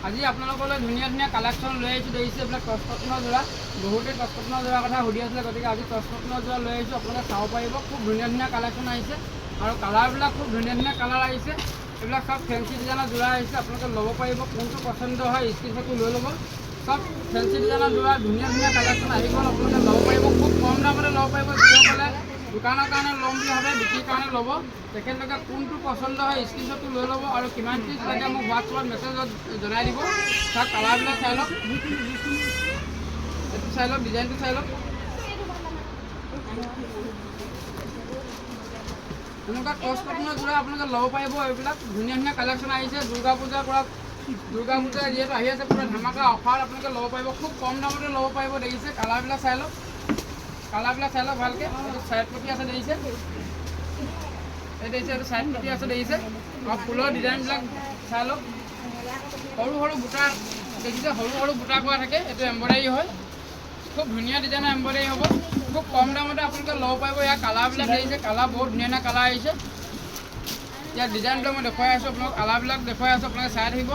আজি আপোনালোকলৈ ধুনীয়া ধুনীয়া কালেকশ্যন লৈ আহিছোঁ দেখিছে এইবিলাক টচ কটনৰ যোৰা বহুতে টচ কটনৰ যোৰা কথা সুধি আছিলে গতিকে আজি টচ কটনৰ যোৰা লৈ আহিছোঁ আপোনালোকে চাব পাৰিব খুব ধুনীয়া ধুনীয়া কালেকশ্যন আহিছে আৰু কালাৰবিলাক খুব ধুনীয়া ধুনীয়া কালাৰ আহিছে এইবিলাক সব ফেঞ্চি ডিজাইনৰ যোৰা আহিছে আপোনালোকে ল'ব পাৰিব কোনটো পচন্দ হয় স্ক্ৰীনশ্বটটো লৈ ল'ব সব ফেঞ্চি ডিজাইনৰ যোৰা ধুনীয়া ধুনীয়া কালেকশ্যন আহি গ'ল আপোনালোকে ল'ব পাৰিব খুব কম দামতে ল'ব পাৰিব যিসকলে দোকানৰ কাৰণে ল'ম বুলি ভাবে বিক্ৰীৰ কাৰণে ল'ব তেখেতলোকে কোনটো পচন্দ হয় স্ক্ৰীনশ্বটটো লৈ ল'ব আৰু কিমান পিচ লাগে মোক হোৱাটছআপত মেছেজত জনাই দিব তাক কালাৰবিলাক চাই লওক এইটো চাই লওক ডিজাইনটো চাই লওক এনেকুৱা টচ কটনৰ যোৰা আপোনালোকে ল'ব পাৰিব এইবিলাক ধুনীয়া ধুনীয়া কালেকশ্যন আহিছে দুৰ্গা পূজা যিহেতু আহি আছে পুৰা ধামাকা অফাৰ আপোনালোকে ল'ব পাৰিব খুব কম দামতে ল'ব পাৰিব দেখিছে কালাৰবিলাক চাই লওক ভালকৈ এইটো চাইড পটি আছে দেখিছে এইটো চাইড পটি আছে দেখিছে আৰু ফুলৰ ডিজাইনবিলাক চাই লওক সৰু সৰু বুটা দেখিছে সৰু সৰু বুটা কৰা থাকে এইটো এম্ব্ৰইডাৰী হয় খুব ধুনীয়া ডিজাইনৰ এম্ব্ৰইডাৰী হ'ব খুব কম দামতে আপোনালোকে ল'ব পাৰিব ইয়াৰ কালাৰবিলাক দেখিছে কালাৰ বহুত ধুনীয়া ধুনীয়া কালাৰ আহিছে ইয়াৰ ডিজাইনটো মই দেখুৱাই আছোঁ আপোনালোক কালাৰবিলাক দেখুৱাই আছোঁ আপোনালোকে চাই থাকিব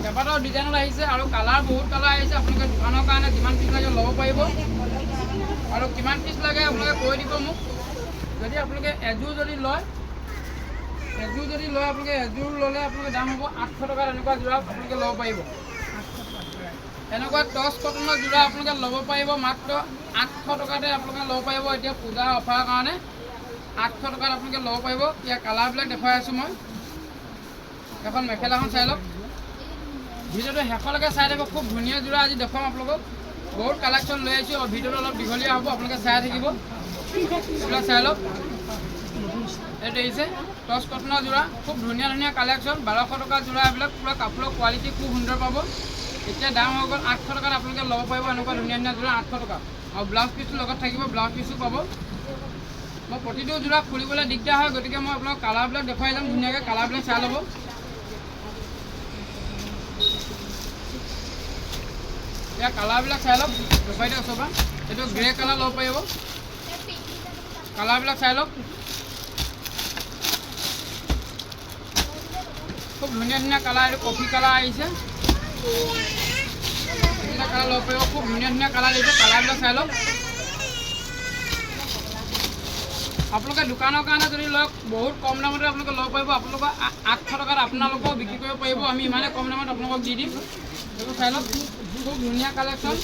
কেইবাটাও ডিজাইনত আহিছে আৰু কালাৰ বহুত কালাৰ আহিছে আপোনালোকে দোকানৰ কাৰণে যিমান পিচ লাগে ল'ব পাৰিব আৰু কিমান পিচ লাগে আপোনালোকে কৈ দিব মোক যদি আপোনালোকে এযোৰ যদি লয় আপোনালোকে এযোৰ ল'লে আপোনালোকে দাম হ'ব 800 টকা এনেকুৱা যোৰা আপোনালোকে ল'ব পাৰিব এনেকুৱা টচ কটনৰ যোৰা আপোনালোকে ল'ব পাৰিব মাত্ৰ 800 টকাতে আপোনালোকে ল'ব পাৰিব এতিয়া পূজাৰ অফাৰৰ কাৰণে 800 টকাত আপোনালোকে ল'ব পাৰিব ইয়াৰ কালাৰবিলাক দেখুৱাই আছোঁ মই এখন মেখেলাখন চাই লওক ভিডিঅ'টো শেষলৈকে চাই থাকিব খুব ধুনীয়া যোৰা আজি দেখুৱাম আপোনালোকক বহুত কালেকশ্যন লৈ আহিছোঁ আৰু ভিডিঅ'টো অলপ দীঘলীয়া হ'ব আপোনালোকে চাই থাকিব এইবিলাক চাই লওক এইটো দেখিছে টচ কটনৰ যোৰা খুব ধুনীয়া ধুনীয়া কালেকশ্যন 1200 টকা যোৰা এইবিলাক পুৰা কাপোৰৰ কোৱালিটি খুব সুন্দৰ পাব এতিয়া দাম হৈ গ'ল 800 টকাত আপোনালোকে ল'ব পাৰিব এনেকুৱা ধুনীয়া ধুনীয়া যোৰা 800 টকা আৰু ব্লাউজ পিচটো লগত থাকিব ব্লাউজ পিচো পাব মই প্ৰতিটো যোৰা খুলিবলৈ দিগদাৰ হয় গতিকে মই আপোনাক কালাৰবিলাক দেখুৱাই যাম ধুনীয়াকৈ কালাৰবিলাক চাই ল'ব ইয়াৰ কালাৰবিলাক চাই লওক দেখুৱাই দিয়ক চবা এইটো গ্ৰে কালাৰ ল'ব পাৰিব কালাৰবিলাক চাই লওক খুব ধুনীয়া ধুনীয়া কালাৰ এইটো কফি কালাৰ আহিছে এইকেইটা কালাৰ ল'ব পাৰিব খুব ধুনীয়া ধুনীয়া কালাৰ আহিছে কালাৰবিলাক চাই লওক আপোনালোকে দোকানৰ কাৰণে যদি লওক বহুত কম দামতে আপোনালোকে ল'ব পাৰিব আপোনালোকৰ 800 টকাত আপোনালোকেও বিক্ৰী কৰিব পাৰিব আমি ইমানে কম দামত আপোনালোকক দি দিম এইবোৰ চাই লওক খুব ধুনীয়া কালেকশ্যন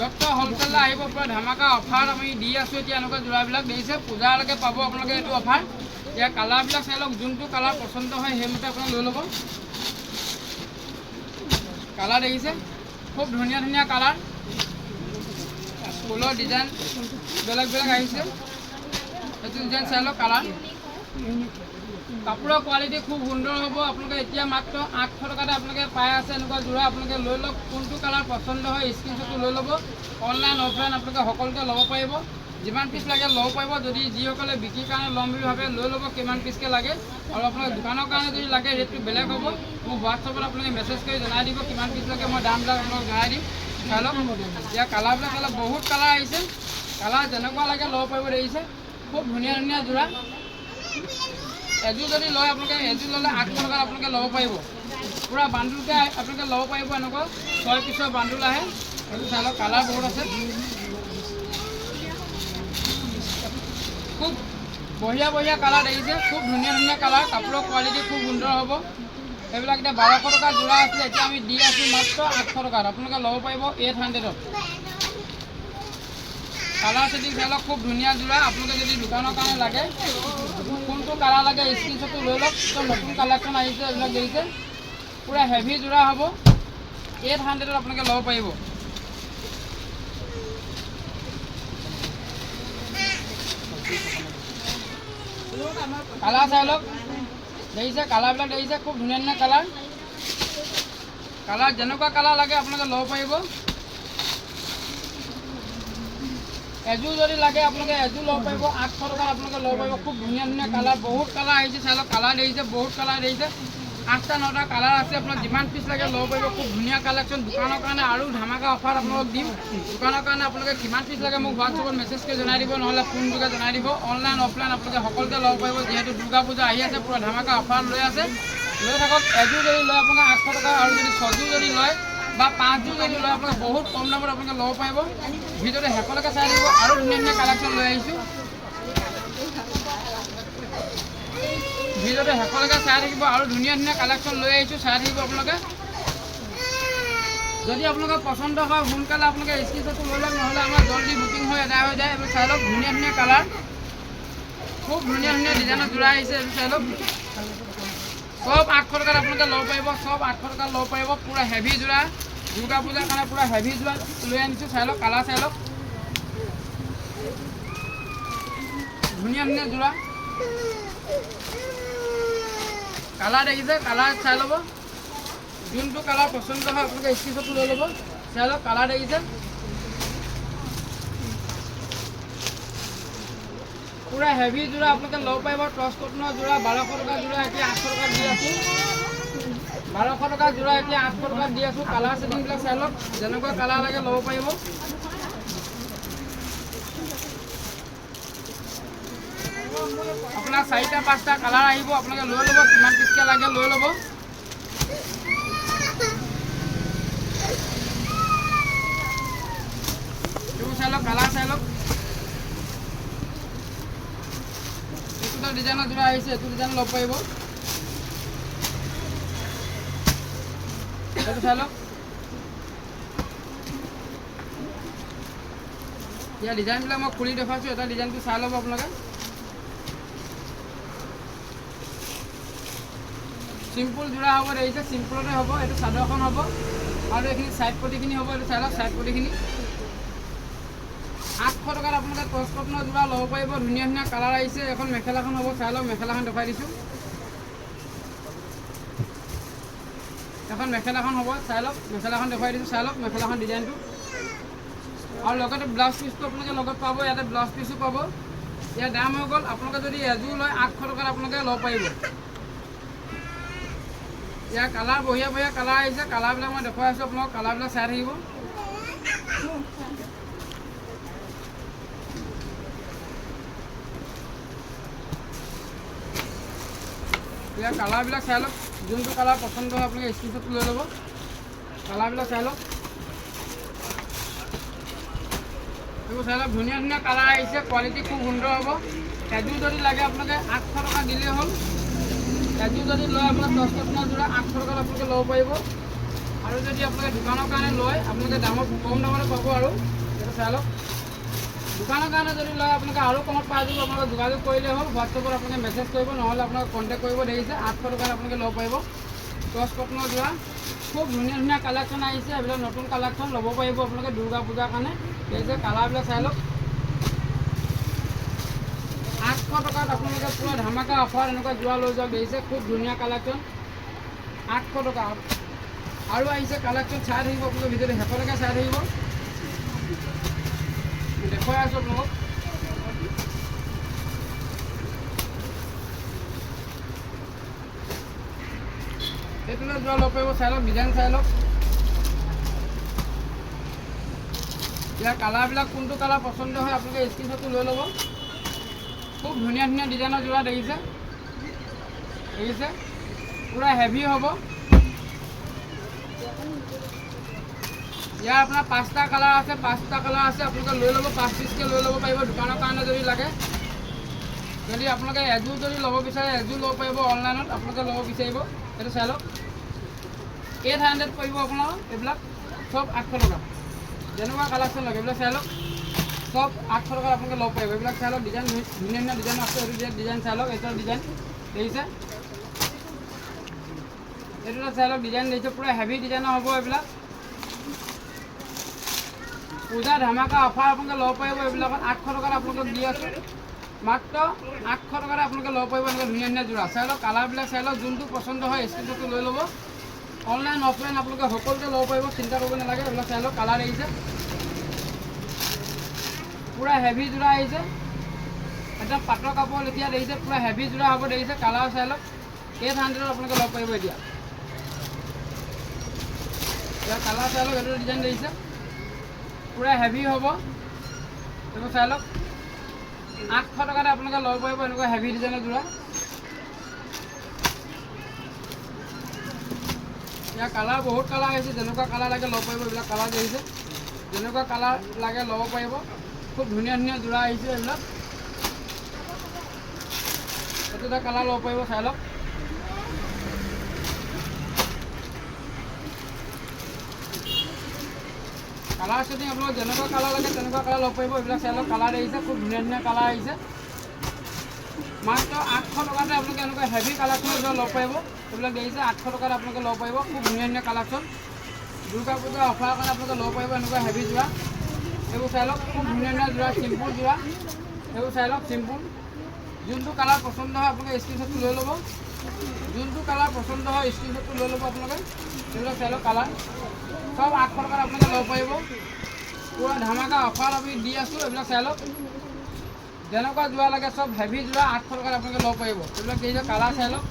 ডক্টৰ হ'লচেললৈ আহিব পৰা ধামাকা অফাৰ আমি দি আছোঁ এতিয়া এনেকুৱা যোৰাবিলাক দেখিছে পূজালৈকে পাব আপোনালোকে এইটো অফাৰ ইয়াৰ কালাৰবিলাক চাই লওক যোনটো কালাৰ পচন্দ হয় সেইমতে আপোনালোকে লৈ ল'ব কালাৰ দেখিছে খুব ধুনীয়া ধুনীয়া কালাৰ ফুলৰ ডিজাইন বেলেগ বেলেগ আহিছে এইটো ডিজাইন চাই লওক কালাৰ কাপোৰৰ কোৱালিটি খুব সুন্দৰ হ'ব আপোনালোকে এতিয়া মাত্ৰ 800 টকাতে আপোনালোকে পাই আছে এনেকুৱা যোৰা আপোনালোকে লৈ লওক কোনটো কালাৰ পচন্দ হয় স্ক্ৰীনশ্বটটো লৈ ল'ব অনলাইন অফলাইন আপোনালোকে সকলোতে ল'ব পাৰিব যিমান পিচ লাগে ল'ব পাৰিব যদি যিসকলে বিক্ৰীৰ কাৰণে ল'ম বুলি ভাবে লৈ ল'ব কিমান পিচকৈ লাগে আৰু আপোনালোকে দোকানৰ কাৰণে যদি লাগে ৰেটটো বেলেগ হ'ব মোক হোৱাটছআপত আপোনালোকে মেছেজ কৰি জনাই দিব কিমান পিচ লাগে মই দামবিলাক আপোনালোকক জনাই দিম চাই লওক ইয়াৰ কালাৰবিলাক চাই লওক বহুত কালাৰ আহিছে কালাৰ যেনেকুৱা লাগে ল'ব পাৰিব দেখিছে খুব ধুনীয়া ধুনীয়া যোৰা এযোৰ যদি লয় আপোনালোকে এযোৰ ল'লে 800 টকাত আপোনালোকে ল'ব পাৰিব পুৰা বাণ্ডুলকৈ আপোনালোকে ল'ব পাৰিব এনেকুৱা 6 পিচৰ বাণ্ডুল আহে এইটো চাই লওক কালাৰ বহুত আছে খুব বঢ়িয়া বঢ়িয়া কালাৰ দেখিছে খুব ধুনীয়া ধুনীয়া কালাৰ কাপোৰৰ কোৱালিটি খুব সুন্দৰ হ'ব এইবিলাক এতিয়া 1200 টকা যোৰা আছিলে এতিয়া আমি দি আছোঁ মাত্ৰ 800 টকাত আপোনালোকে ল'ব পাৰিব 800ত কালাৰ ছেটিং চাই লওক খুব ধুনীয়া যোৰা আপোনালোকে যদি দোকানৰ কাৰণে লাগে কোনটো কালাৰ লাগে স্ক্ৰীনশ্বটটো লৈ লওক তো নতুন কালেকশ্যন আহিছে এইবিলাক দেখিছে পুৰা হেভি যোৰা হ'ব 800ত আপোনালোকে ল'ব পাৰিব কালাৰ চাই লওক দেখিছে কালাৰবিলাক দেখিছে খুব ধুনীয়া ধুনীয়া কালাৰ যেনেকুৱা কালাৰ লাগে আপোনালোকে ল'ব পাৰিব এযোৰ যদি লাগে আপোনালোকে এযোৰ ল'ব পাৰিব 800 টকাত আপোনালোকে ল'ব পাৰিব খুব ধুনীয়া ধুনীয়া কালাৰ বহুত কালাৰ আহিছে চাই লওক কালাৰ দেখিছে বহুত কালাৰ দেখিছে 8টা 9টা কালাৰ আছে আপোনাক যিমান পিচ লাগে ল'ব পাৰিব খুব ধুনীয়া কালেকশ্যন দোকানৰ কাৰণে আৰু ধামাকা অফাৰ আপোনালোকক দিম দোকানৰ কাৰণে আপোনালোকে কিমান পিচ লাগে মোক হোৱাটছআপত মেছেজ কৰি জনাই দিব নহ'লে ফোন যোগে জনাই দিব অনলাইন অফলাইন আপোনালোকে সকলোতে ল'ব পাৰিব যিহেতু দুৰ্গা পূজা আহি আছে পুৰা ধামাকা অফাৰ লৈ আছে লৈ থাকক এযোৰ যদি লয় আপোনাক 800 টকা আৰু যদি 6যোৰ যদি লয় বা 5 যোৰ যদি লয় আপোনালোকে বহুত কম দামত আপোনালোকে ল'ব পাৰিব। ভিডিঅ'টো শেষলৈকে চাই থাকিব আৰু ধুনীয়া ধুনীয়া কালেকশ্যন লৈ আহিছোঁ। ভিডিঅ'টো শেষলৈকে চাই থাকিব আৰু ধুনীয়া ধুনীয়া কালেকশ্যন লৈ আহিছোঁ, চাই থাকিব আপোনালোকে। যদি আপোনালোকৰ পচন্দ হয় সোনকালে আপোনালোকে স্ক্ৰীনশ্বটটো লৈ লওক, নহ'লে আমাৰ জলদি বুকিং হৈ আদায় হৈ যায়। এইবোৰ চাই লওক, ধুনীয়া ধুনীয়া কালাৰ, খুব ধুনীয়া ধুনীয়া ডিজাইনৰ যোৰা আহিছে। এইবোৰ চাই লওক, সব 800 টকাত আপোনালোকে ল'ব পাৰিব, সব 800 টকাত ল'ব পাৰিব। পূৰা হেভি যোৰা, দুৰ্গা পূজাৰ কাৰণে পূৰা হেভি যোৰা লৈ আনিছোঁ। চাই লওক, কালাৰ চাই লওক, ধুনীয়া ধুনীয়া যোৰা কালাৰ দেখিছে, কালাৰ চাই ল'ব। যোনটো কালাৰ পচন্দ হয় আপোনালোকে স্ক্ৰীনশ্বটটো লৈ ল'ব। চাই লওক, কালাৰ দেখিছে, পূৰা হেভি যোৰা আপোনালোকে ল'ব পাৰিব। টচ কটনৰ যোৰা 1200 টকা যোৰা, এতিয়া 800 টকাত দি আছোঁ। 1200 টকা যোৰা এতিয়া 800 টকাত দি আছোঁ। কালাৰ ছেটিংবিলাক চাই লওক, যেনেকুৱা কালাৰ লাগে ল'ব পাৰিব। আপোনাৰ 4টা 5টা কালাৰ আহিব, আপোনালোকে লৈ ল'ব, কিমান পিচকৈ লাগে লৈ ল'ব। এইবোৰ চাই লওক, কালাৰ চাই লওক, এইটো ডিজাইনৰ যোৰা আহিছে, এইটো ডিজাইন ল'ব পাৰিব। এইটো চাই লওক, ইয়াৰ ডিজাইনবিলাক মই খুলি দেখুৱাইছোঁ, এটা ডিজাইনটো চাই ল'ব আপোনালোকে। চিম্পুল যোৰা হ'ব, দেখিছে, চিম্পুলতে হ'ব। এইটো চাদৰখন হ'ব আৰু এইখিনি ছাইড পটিখিনি হ'ব। এইটো চাই লওক, ছাইড পটিখিনি 800 টকাত আপোনালোকে টচ কটনৰ যোৰা ল'ব পাৰিব। ধুনীয়া ধুনীয়া কালাৰ আহিছে। এখন মেখেলাখন হ'ব, চাই লওক, মেখেলাখন দেখুৱাই দিছোঁ। এখন মেখেলাখন হ'ব, চাই লওক, মেখেলাখন দেখুৱাই দিছোঁ। চাই লওক মেখেলাখন ডিজাইনটো, আৰু লগতে ব্লাউজ পিচটো আপোনালোকে লগত পাব। ইয়াতে ব্লাউজ পিচো পাব। ইয়াৰ দাম হৈ গ'ল, আপোনালোকে যদি এযোৰ লয় 800 টকাত আপোনালোকে ল'ব পাৰিব। ইয়াৰ কালাৰ বঢ়িয়া বঢ়িয়া কালাৰ আহিছে। কালাৰবিলাক মই দেখুৱাই আছোঁ আপোনালোকক, কালাৰবিলাক চাই থাকিব। ইয়াৰ কালাৰবিলাক চাই লওক, যোনটো কালাৰ পচন্দ হয় আপোনালোকে স্ক্ৰীনশ্বটটো লৈ ল'ব। কালাৰবিলাক চাই লওক, এইবোৰ চাই লওক, ধুনীয়া ধুনীয়া কালাৰ আহিছে। কোৱালিটি খুব সুন্দৰ হ'ব। এযোৰ যদি লাগে আপোনালোকে 800 টকা দিলেই হ'ল। এযোৰ যদি লয় আপোনাৰ টচ কটনৰ যোৰা 800 টকাত আপোনালোকে ল'ব পাৰিব। আৰু যদি আপোনালোকে দোকানৰ কাৰণে লয় আপোনালোকে দামত কম দামতে পাব। আৰু এইটো চাই লওক, দোকানৰ কাৰণে যদি লয় আপোনালোকে আৰু কমত পাই যাব। আপোনালোকে যোগাযোগ কৰিলেই হ'ল, হোৱাটছএপত আপোনালোকে মেছেজ কৰিব, নহ'লে আপোনালোকে কণ্টেক্ট কৰিব। দেখিছে, 800 টকাত আপোনালোকে ল'ব পাৰিব টচ কটনৰ যোৰা। খুব ধুনীয়া ধুনীয়া কালেকশ্যন আহিছে, এইবিলাক নতুন কালেকশ্যন ল'ব পাৰিব আপোনালোকে দুৰ্গা পূজাৰ কাৰণে। দেখিছে, কালাৰবিলাক চাই লওক, 800 টকাত আপোনালোকে পূৰা ধামাকা অফাৰ এনেকুৱা যোৰা লৈ যাওক। দেখিছে, খুব ধুনীয়া কালেকশ্যন, 800 টকা। আৰু আহিছে কালেকশ্যন, চাই থাকিব আপোনালোকে, ভিডিঅ'টো শেষলৈকে চাই থাকিব। দেখুৱাই আছোঁ আপোনালোকক। এইটোলৈ যোৰা ল'ব পাৰিব। চাই লওক, ডিজাইন চাই লওক, ইয়াৰ কালাৰবিলাক কোনটো কালাৰ পচন্দ হয় আপোনালোকে স্ক্ৰীনশ্বটটো লৈ ল'ব। খুব ধুনীয়া ধুনীয়া ডিজাইনৰ যোৰা দেখিছে, দেখিছে, পূৰা হেভি হ'ব। ইয়াৰ আপোনাৰ 5টা কালাৰ আছে, 5টা কালাৰ আছে। আপোনালোকে লৈ ল'ব, 5 পিচকৈ লৈ ল'ব পাৰিব দোকানৰ কাৰণে যদি লাগে। যদি আপোনালোকে এযোৰ যদি ল'ব বিচাৰে এযোৰ ল'ব পাৰিব। অনলাইনত আপোনালোকে ল'ব বিচাৰিব। এইটো চাই লওক, 800 পৰিব আপোনাৰ। এইবিলাক চব 800 টকা, যেনেকুৱা কালেকশ্যন লাগে এইবিলাক চাই লওক, সব 800 টকাত আপোনালোকে ল'ব পাৰিব। এইবিলাক চাই লওক, ডিজাইন ধুনীয়া ধুনীয়া ডিজাইন আছে। এইটো ডিজাইন চাই লওক, এইটো ডিজাইন দেখিছে, এইটো চাই লওক, ডিজাইন দেখিছে, পূৰা হেভি ডিজাইনৰ হ'ব। এইবিলাক পূজা ধামাকা অফাৰ আপোনালোকে ল'ব পাৰিব। এইবিলাকত 800 টকাত আপোনালোকক দি আছোঁ, মাত্ৰ 800 টকাতে আপোনালোকে ল'ব পাৰিব। এনেকৈ ধুনীয়া ধুনীয়া যোৰা চাই লওক, কালাৰবিলাক চাই লওক, যোনটো পচন্দ হয় স্ক্ৰীনশ্বটটো লৈ ল'ব। অনলাইন অফলাইন আপোনালোকে সকলোতে ল'ব পাৰিব, চিন্তা কৰিব নালাগে। এইবিলাক চাই লওক, কালাৰ দেখিছে, পূৰা হেভি যোৰা আহিছে, একদম পাটৰ কাপোৰ লেখীয়া দেখিছে, পূৰা হেভি যোৰা হ'ব। দেখিছে, কালাৰ চাই লওক, 800ত আপোনালোকে ল'ব পাৰিব। এতিয়া কালাৰ চাই লওক, এইটো ডিজাইন দেখিছে, পূৰা হেভি হ'ব। এইবোৰ চাই লওক, 800 টকাতে আপোনালোকে ল'ব পাৰিব এনেকুৱা হেভি ডিজাইনৰ যোৰা। ইয়াৰ কালাৰ বহুত কালাৰ আহিছে, যেনেকুৱা কালাৰ লাগে ল'ব পাৰিব। এইবিলাক কালাৰ আহিছে, যেনেকুৱা কালাৰ লাগে ল'ব পাৰিব। খুব ধুনীয়া ধুনীয়া যোৰা আহিছে এইবিলাক। এইটো এটা কালাৰ ল'ব পাৰিব, চাই লওক। কালাৰ ছেটিং আপোনালোক যেনেকুৱা কালাৰ লাগে তেনেকুৱা কালাৰ ল'ব পাৰিব। এইবিলাক চাই লওক, কালাৰ আহিছে, খুব ধুনীয়া ধুনীয়া কালাৰ আহিছে। মাত্ৰ 800 টকাতে আপোনালোকে এনেকুৱা হেভি কালেকশ্যন ল'ব পাৰিব। এইবিলাক দেখিছে 800 টকাত আপোনালোকে ল'ব পাৰিব। খুব ধুনীয়া ধুনীয়া কালেকশ্যন, দুৰ্গা পূজা অফাৰৰ কাৰণে আপোনালোকে ল'ব পাৰিব এনেকুৱা হেভি যোৰা। এইবোৰ চাই লওক, খুব ধুনীয়া ধুনীয়া যোৰা, চিম্পুল যোৰা। এইবোৰ চাই লওক, চিম্পুল। যোনটো কালাৰ পচন্দ হয় আপোনালোকে স্ক্ৰীনশ্বটটো লৈ ল'ব। যোনটো কালাৰ পচন্দ হয় স্ক্ৰীনশ্বটটো লৈ ল'ব আপোনালোকে। এইবিলাক চাই লওক কালাৰ, সব 800 টকাত আপোনালোকে ল'ব পাৰিব। পুৰা ধামাকা অফাৰ আমি দি আছোঁ। এইবিলাক চাই লওক, যেনেকুৱা যোৰা লাগে চব হেভি যোৰা 800 টকাত আপোনালোকে ল'ব পাৰিব। এইবিলাক দেখিছে কালাৰ চাই লওক।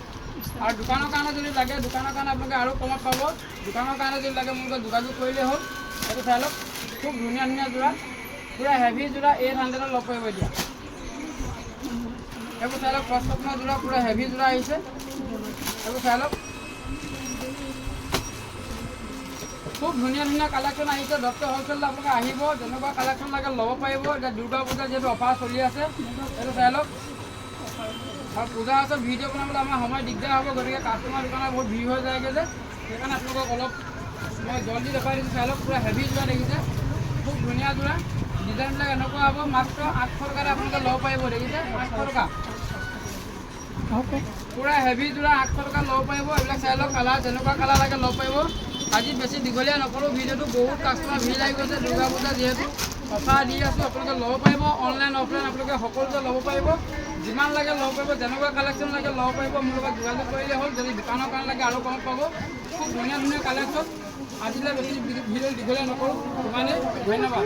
আৰু দোকানৰ কাৰণে যদি লাগে, দোকানৰ কাৰণে আপোনালোকে আৰু কমত পাব। দোকানৰ কাৰণে যদি লাগে মোৰ লগত যোগাযোগ কৰিলেই হ'ল। এইটো চাই লওক, খুব ধুনীয়া ধুনীয়া যোৰা, পুৰা হেভি যোৰা 800ত ল'ব পাৰিব। এতিয়া এইবোৰ চাই লওক, ফাৰ্ষ্ট কটনৰ যোৰা, পুৰা হেভি যোৰা আহিছে। এইবোৰ চাই লওক, খুব ধুনীয়া ধুনীয়া কালেকশ্যন আহিছে। ডক্টৰ হ'লচেলত আপোনালোকে আহিব, যেনেকুৱা কালেকশ্যন লাগে ল'ব পাৰিব। এতিয়া দুৰ্গা পূজা যিহেতু অফাৰ চলি আছে, এইটো চাই লওক। আৰু পূজা আছে, ভিডিঅ' বনাবলৈ আমাৰ সময় দিগদাৰ হ'ব, গতিকে কাষ্টমাৰ দোকানত বহুত ভিৰ হৈ যায়গৈ যে, সেইকাৰণে আপোনালোকক অলপ মই জল্দি দেখাই দিছোঁ। চাই লওক, পুৰা হেভি যোৰা দেখিছে, খুব ধুনীয়া যোৰা। ডিজাইনবিলাক এনেকুৱা হ'ব, মাত্ৰ 800 টকাতে আপোনালোকে ল'ব পাৰিব। দেখিছে 800 টকা, পুৰা হেভি যোৰা 800 টকা ল'ব পাৰিব। এইবিলাক চাই লওক, কালাৰ যেনেকুৱা কালাৰ লাগে ল'ব পাৰিব। আজি বেছি দীঘলীয়া নকৰোঁ ভিডিঅ'টো, বহুত কাষ্টমাৰ ভিৰ লাগি গৈছে। দুৰ্গা পূজা যিহেতু অফাৰ দি আছোঁ, আপোনালোকে ল'ব পাৰিব। অনলাইন অফলাইন আপোনালোকে সকলোতে ল'ব পাৰিব, যিমান লাগে ল'ব পাৰিব। যেনেকুৱা কালেকশ্যন লাগে ল'ব পাৰিব, মোৰ লগত যোগাযোগ কৰিলে হ'ল। যদি দোকানৰ কাৰণে লাগে আৰু কমত পাব। খুব ধুনীয়া ধুনীয়া কালেকশ্যন। আজিলৈ বেছি ভিডিঅ' দীঘলীয়া নকৰোঁ, ইমানেই, ধন্যবাদ।